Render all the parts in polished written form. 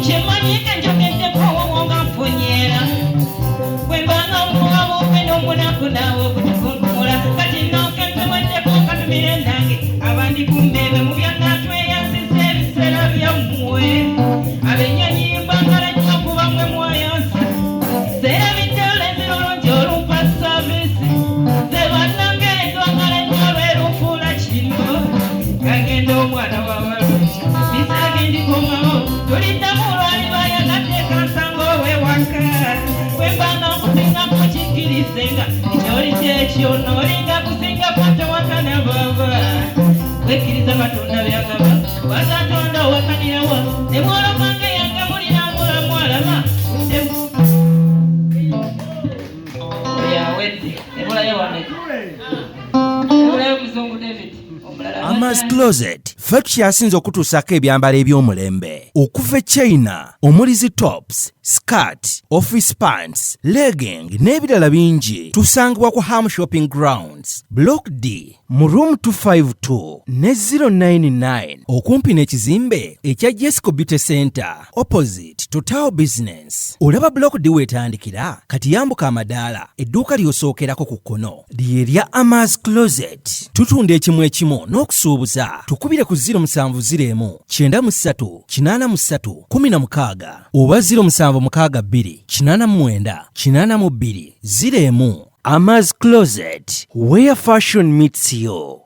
Chemani kanjogende ko wonga mfonyera kwembanga omunaku naawe okutukunkumula kati nookentemweddeko katumire nange abandi kumbeebe mu byonna tweyazizza ebiseera byammwe abennyonyi mbagala nnyo kuba mwe mwayonsa zeerabiddeola ebirungi olumpa saavisi ze bannange twagala nnyo lwerufuula kino kagenda omwana wawalungi bisaage ndikomawo tuliddamu olwalibaaya nateeka nsango owewaka wembanga nkusinga kukikkirizenga kyolidde ekyo noolinga kusinga kwatewakana baba wekkiriza katonda byagaba wakatonda owakanirawa ne mwolokange yange mulinambula mwalama oyawedde ebulayo wameka ebulayo muzungu David Ama's Closet ffe tukyasinza okutuusako ebyambalo eby'omulembe okuva e China omuli zi tops, skirt, office pants, legging n'ebirala bingi tusangibwa ku Ham Shopping Grounds Block D mu room 252 ne 099 okumpi n'ekizimbe ekya Jesco Beauty Center opposite to Tower Business. Olaba Block D wetandikira kati yambuka amadaala edduuka ly'osookerako ku kkono lyerya Ama's Closet. Tutunda ekimu ekimu n'okusuubuza tukubire ku 0701 93 83 16 oba 0762 89 82 01. Ama's Closet, where fashion meets you.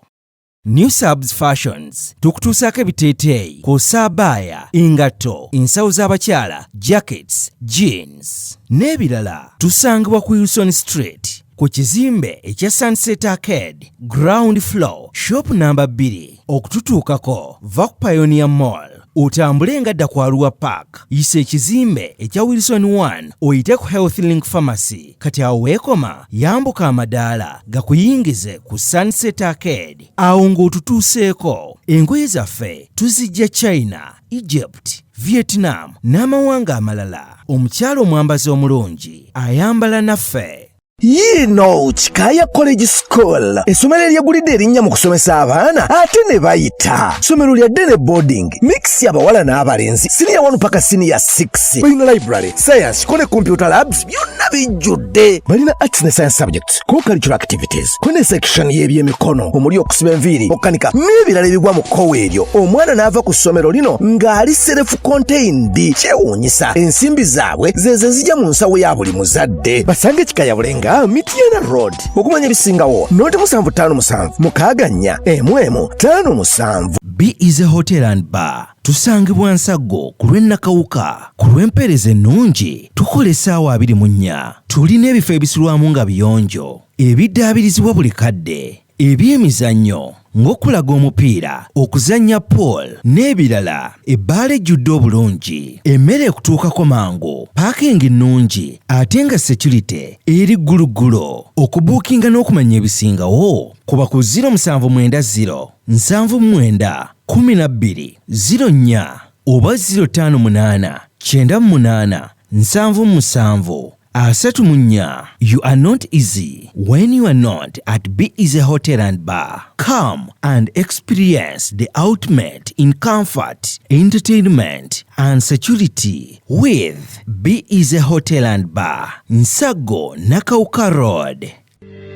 New Subs Fashions tukutuusako ebiteeteeyi kw'ossa abaya, engatto, ensawo z'abakyala, jackets, jeans n'ebirala. Tusangibwa ku Wilson Street ku kizimbe ekya Sunset Arcade ground floor shop number 2. Okututuukako va ku Pioneer Mall otambule ngadda ku Arua Park yisa ekizimbe ekya Wilson 1 oyite ku Health Link Pharmacy kati awo weekoma yambuka amadaala gakuyingize ku Sunset Arcade awo ng'otutuuseeko. Engoye zaffe tuzijja China, Egypt, Vietnam n'amawanga amalala. Omukyala omwambazi omulungi ayambala naffe. Yino Chikaya College School essomero eryegulidde erinnya mu kusomesa abaana ate ne bayita ssomero lya Dene boarding mix y'abawala n'abalenzi senior 1 paka senior 6 balina library science kone computer labs byonna bijjudde balina arts ne science subjects co-curricular activities kone section y'ebyemikono omuli okusiba enviiri okukanika n'ebirala ebigwa mu kkowe eryo omwana n'ava ku ssomero lino ng'ali self contained kyewuunyisa ensimbi zaabwe zeze zijja mu nsawo ya buli muzadde basange Chikaya Bulenga Mitiana Road okumanya ebisingawo noti 757 mukaganya emwemu 57. B is a hotel and bar. Tusangibwa Nsago ku lw'Ennakawuka ku lw'empeereza ennungi tukola essaawa 24. Tulina ebifo ebisulwamu nga biyonjo ebiddaabirizibwa buli kadde ebyemizannyo ng'okulaga omupiira okuzannya pool n'ebirala. Ebbaala ejjudde obulungi emmere ekutuukako mangu paakingi ennungi ate nga security eri gguluggulo. Okubuukinga n'okumanya ebisingawo kuba ku 0790 79 12 04 oba 058 98 77 34. You are not easy when you are not at B is a hotel and bar. Come and experience the ultimate in comfort, entertainment and security with B is a hotel and bar. Nsago Nakauka Road.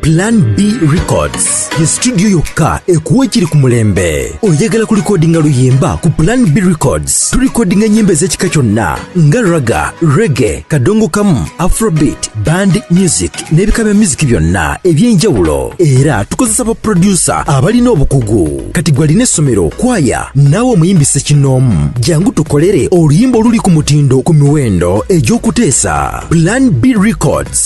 Plan B Records ye studio yokka ekuwa ekiri ku mulembe. Oyagala ku recordinga luyimba ku Plan B Records tulikodinga nyimbe z'ekika kyonna nga raga, reggae, kadongo kamu, afrobeat, band music n'ebika bya music byonna eby'enjawulo. Era tukozesa ba producer abalina obukugu. Kati gwalina essomero kwaya naawe omuyimbise kinoomu jangu tukolere oluyimba oluli ku mutindo ku miwendo egy'okuteesa. Plan B Records